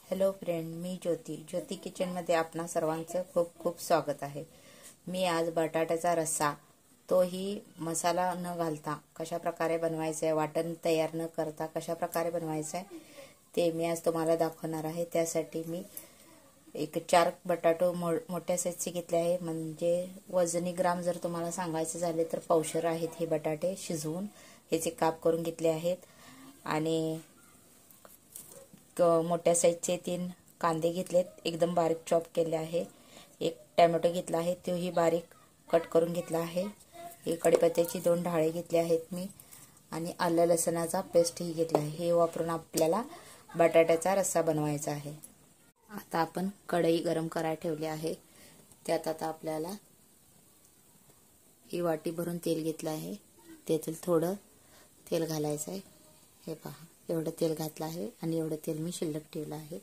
Hello friend, मी ज्योती किचनमध्ये आपणा सर्वांचं खूप खूप स्वागत आहे। मी आज बटाट्याचा रस्सा, तोही मसाला न घालता कशा प्रकारे बनवायचा आहे, वाटण तयार न करता कशा प्रकारे बनवायचा आहे ते मी आज तुम्हाला दाखवणार आहे। त्यासाठी मी एक 4 बटाटो मोठ्या साईजचे घेतले आहे। म्हणजे वजनी ग्राम जर तुम्हाला सांगायचे झाले तर पावशेर आहेत हे बटाटे शिजवून ह्याचे काप करून घेतले आहेत। आणि मोठ्या साईजचे 3 कांदे घेतलेत, एकदम बारीक चॉप केले आहे। एक टोमॅटो घेतला आहे, तोही बारीक कट करून घेतला आहे। एक कढीपत्त्याची 2 ढाळे घेतले आहेत मी, आणि आलं लसणाचा पेस्ट ही घेतला आहे। हे वापरून आपल्याला बटाट्याचा रस्सा बनवायचा आहे। आता आपण कढई गरम करायला ठेवली आहे। त्यात आता आपल्याला ही वाटी भरून तेल घेतलं आहे, त्यातील थोडं तेल घालायचं आहे। हे पहा, एवढं तेल घातलं आहे आणि एवढं तेल मी शिल्लक ठेवलं आहे।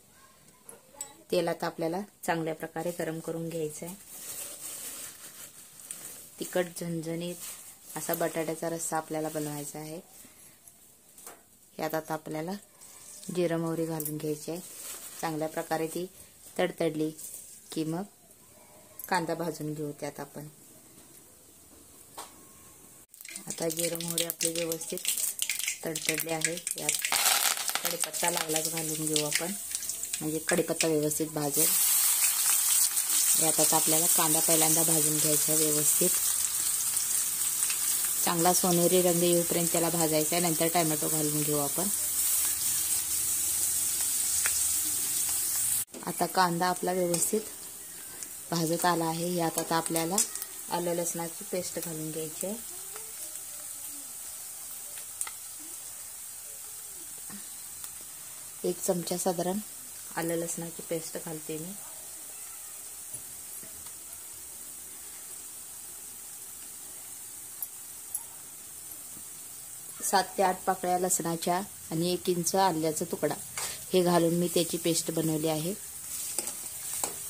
तेल आता आपल्याला चांगल्या प्रकारे गरम करून घ्यायचं आहे। तिखट झणझणीत असा बटाट्याचा रस्सा आपल्याला बनवायचा आहे। यात आता आपल्याला जिरं मोहरी घालून घ्यायची आहे। चांगल्या प्रकारे ती तडतडली की मग कांदा भाजून घेऊ त्यात आपण। आता जिरं मोहरी आपले व्यवस्थित तडतडले आहे। यात कढीपत्ता लागलाच घालून घेऊ आपण, म्हणजे कढीपत्ता व्यवस्थित भाजेल। यात आता आपल्याला कांदा पहिल्यांदा भाजून घ्यायचा आहे व्यवस्थित, चांगला सोनेरी रंग येऊपर्यंत त्याला भाजायचा आहे। नंतर टोमॅटो घालून घेऊ आपण। आता कांदा आपला व्यवस्थित भाजत आला आहे। यात आता आपल्याला आलं लसणाची पेस्ट घालून घ्यायची आहे। एक चमचा साधारण आलं लसणाची पेस्ट घालते मी। सात ते 8 पाकळ्या लसणाच्या आणि 1 इंच आल्याचा तुकडा हे घालून मी त्याची पेस्ट बनवली आहे।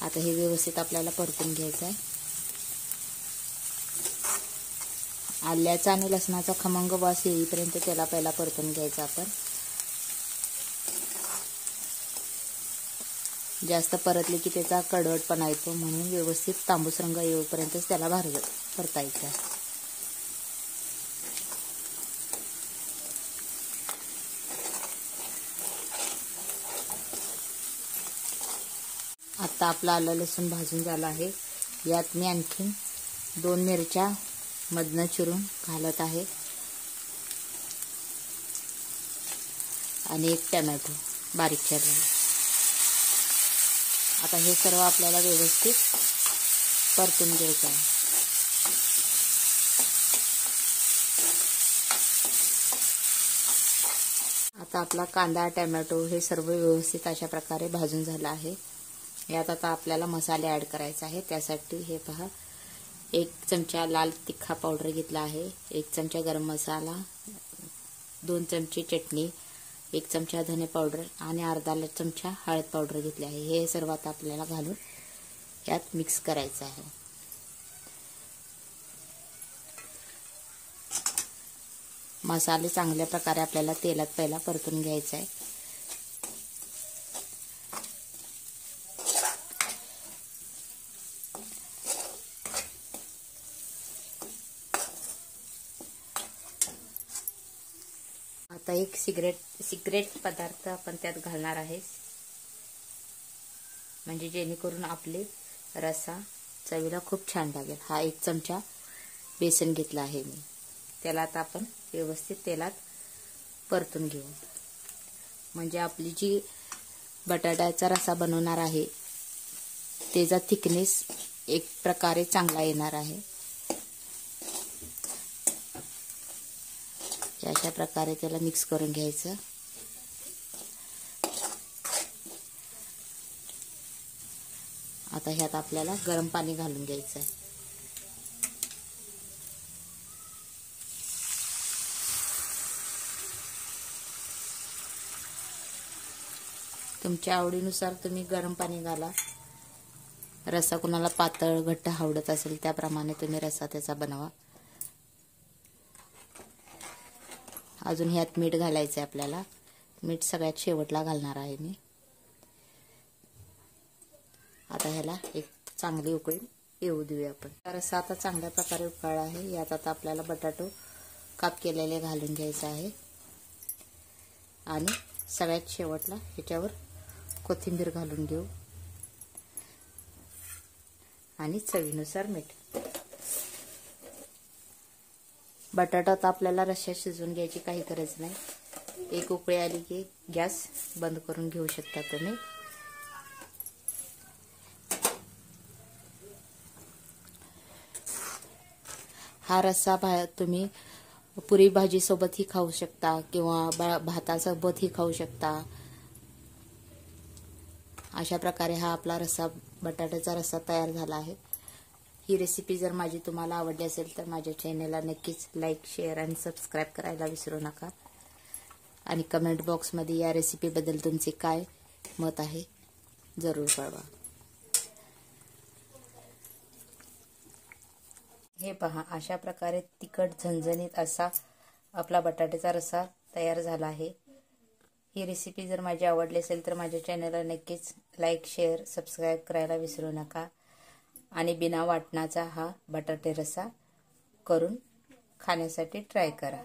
आता हे व्यवस्थित आपल्याला परतून घ्यायचं आहे। आल्याचा आणि लसणाचा खमंग वास येईपर्यंत त्याला पहिला परतून घ्यायचा आपण। जास्त परतले की त्याचा कडवटपणा येतो, म्हणून व्यवस्थित तांबूस रंग येईपर्यंतच त्याला परतायचं आहे। आता आपला आलं लसूण भाजून झाला आहे। यात मी आणखीन 2 मिरच्या मधनं चिरून घालत आहे आणि 1 टोमॅटो बारीक चिरलेला। आता हे सर्व आपल्याला व्यवस्थित परतून घ्यायचं आहे। आता आपला कांदा टोमॅटो हे सर्व व्यवस्थित अशा प्रकारे भाजून झाला आहे। यात आता आपल्याला मसाले ॲड करायचे आहे। त्यासाठी हे पहा, 1 चमचा लाल तिखा पावडर घेतला आहे, 1 चमचा गरम मसाला, 2 चमचे चटणी, 1 चमचा धने पावडर आणि अर्धा चमचा हळद पावडर घेतली आहे। हे सर्व आता आपल्याला घालून यात मिक्स करायचं आहे। मसाले चांगल्या प्रकारे आपल्याला तेलात पहिला परतून घ्यायचा आहे। आता एक सिक्रेट पदार्थ आपण त्यात घालणार आहे, म्हणजे जेणेकरून आपले रस्सा चवीला खूप छान लागेल। हा 1 चमचा बेसन घेतला आहे मी, त्याला आता आपण व्यवस्थित तेलात परतून घेऊ। म्हणजे आपली जी बटाट्याचा रस्सा बनवणार आहे त्याचा थिकनेस एक प्रकारे चांगला येणार आहे। अशा प्रकारे त्याला मिक्स करून घ्यायचं। आता ह्यात आपल्याला गरम पाणी घालून घ्यायचं आहे। तुमच्या आवडीनुसार तुम्ही गरम पाणी घाला। रस्सा कुणाला पातळ घट्ट आवडत असेल त्याप्रमाणे तुम्ही रस्सा त्याचा बनवा। अजून ह्यात मीठ घालायचं आहे आपल्याला। मीठ सगळ्यात शेवटला घालणार आहे मी। आता ह्याला एक चांगली उकळी येऊ देऊया आपण. रस्सा आता चांगल्या प्रकारे उकळला आहे. यात आता आपल्याला बटाटो काप केलेले घालून घ्यायचा आहे आणि सगळ्यात शेवटला ह्याच्यावर कोथिंबीर घालून घेऊ आणि चवीनुसार मीठ. बटाटा आता आपल्याला रश्श्यात शिजवून घ्यायची काही गरज नाही. एक उकळी आली की गॅस बंद करून घेऊ शकता तुम्ही. हा रस्सा तुम्ही पुरी भाजी सोबतही खाऊ शकता किंवा भातासोबतही खाऊ शकता. अशा प्रकारे हा आपला रस्सा, बटाट्याचा रस्सा तयार झाला आहे. ही रेसिपी जर माझी तुम्हाला आवडली असेल तर माझ्या चॅनेलला नक्कीच लाईक, शेअर आणि सबस्क्राईब करायला विसरू नका. आणि कमेंट बॉक्समध्ये या रेसिपीबद्दल तुमचे काय मत आहे जरूर कळवा. हे पहा, अशा प्रकारे तिखट झणझणीत असा आपला बटाट्याचा रस्सा तयार झाला आहे. ही रेसिपी जर माझी आवडली असेल तर माझ्या चॅनलला नक्कीच लाईक, शेअर, सबस्क्राईब करायला विसरू नका. आणि बिना वाटणाचा हा बटाटे रस्सा करून खाण्यासाठी ट्राय करा.